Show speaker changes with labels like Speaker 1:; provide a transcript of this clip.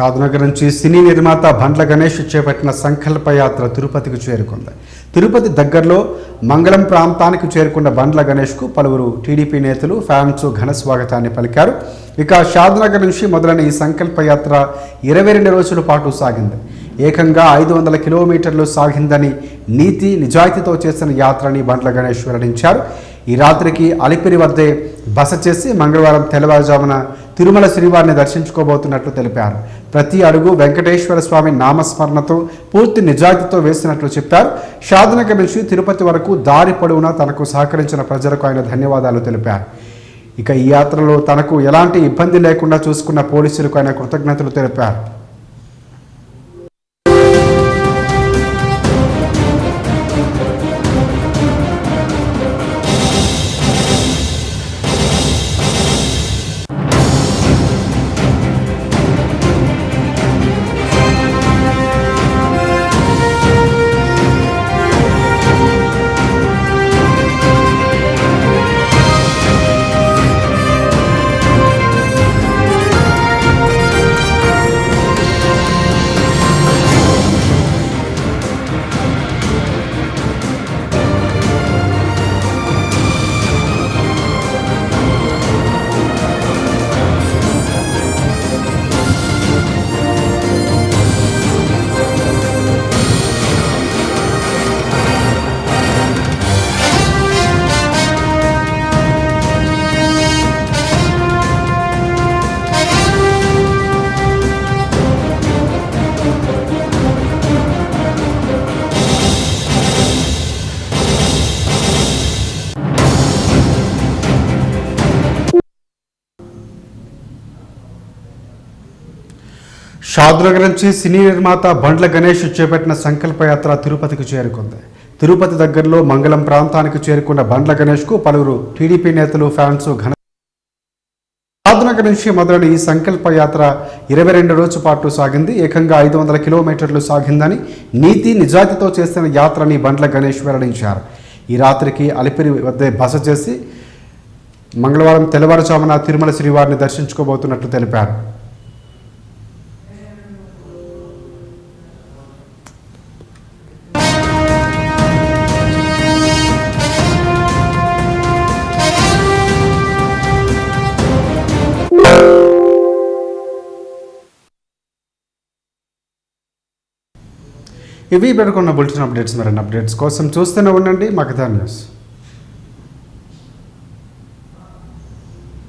Speaker 1: షాద్నగర్ నుంచి సినీ నిర్మాత బండ్ల గణేష్ చేపట్టిన సంకల్ప యాత్ర తిరుపతికి చేరుకుంది. తిరుపతి దగ్గరలో మంగళం ప్రాంతానికి చేరుకున్న బండ్ల గణేష్కు పలువురు టీడీపీ నేతలు, ఫ్యాన్స్ ఘన స్వాగతాన్ని పలికారు. ఇక షాద్నగర్ నుంచి మొదలైన ఈ సంకల్ప యాత్ర 22 రోజుల పాటు సాగింది. ఏకంగా 500 కిలోమీటర్లు సాగిందని, నీతి నిజాయితీతో చేసిన యాత్రని బండ్ల గణేష్ వెల్లడించారు. ఈ రాత్రికి అలిపిరి వద్దే బస చేసి మంగళవారం తెల్లవారుజామున తిరుమల శ్రీవారిని దర్శించుకోబోతున్నట్లు తెలిపారు. ప్రతి అడుగు వెంకటేశ్వర స్వామి నామస్మరణతో పూర్తి నిజాయితీతో వేసినట్లు చెప్పారు. షాద్నగర్ నుంచి తిరుపతి వరకు దారి పొడవునా తనకు సహకరించిన ప్రజలకు ఆయన ధన్యవాదాలు తెలిపారు. ఇక ఈ యాత్రలో తనకు ఎలాంటి ఇబ్బంది లేకుండా చూసుకున్న పోలీసులకు ఆయన కృతజ్ఞతలు తెలిపారు. షాద్నగర్ నుంచి సినీ నిర్మాత బండ్ల గణేష్ చేపట్టిన సంకల్పయాత్ర తిరుపతికి చేరుకుంది. తిరుపతి దగ్గరలో మంగళం ప్రాంతానికి చేరుకున్న బండ్ల గణేష్కు పలువురు టీడీపీ నేతలు, ఫ్యాన్స్ ఘన షాద్నగర్ నుంచి మొదలైన ఈ సంకల్పయాత్ర 22 రోజుల పాటు సాగింది. ఏకంగా 500 కిలోమీటర్లు సాగిందని, నీతి నిజాయితీతో చేసిన యాత్రని బండ్ల గణేష్ వెల్లడించారు. ఈ రాత్రికి అలిపిరి వద్ద బస చేసి మంగళవారం తెల్లవారుజామున తిరుమల శ్రీవారిని దర్శించుకోబోతున్నట్లు తెలిపారు. ఇవి పెట్టుకున్న బులెటిన్ అప్డేట్స్. మరిన్ని అప్డేట్స్ కోసం చూస్తూనే ఉండండి మగధ న్యూస్.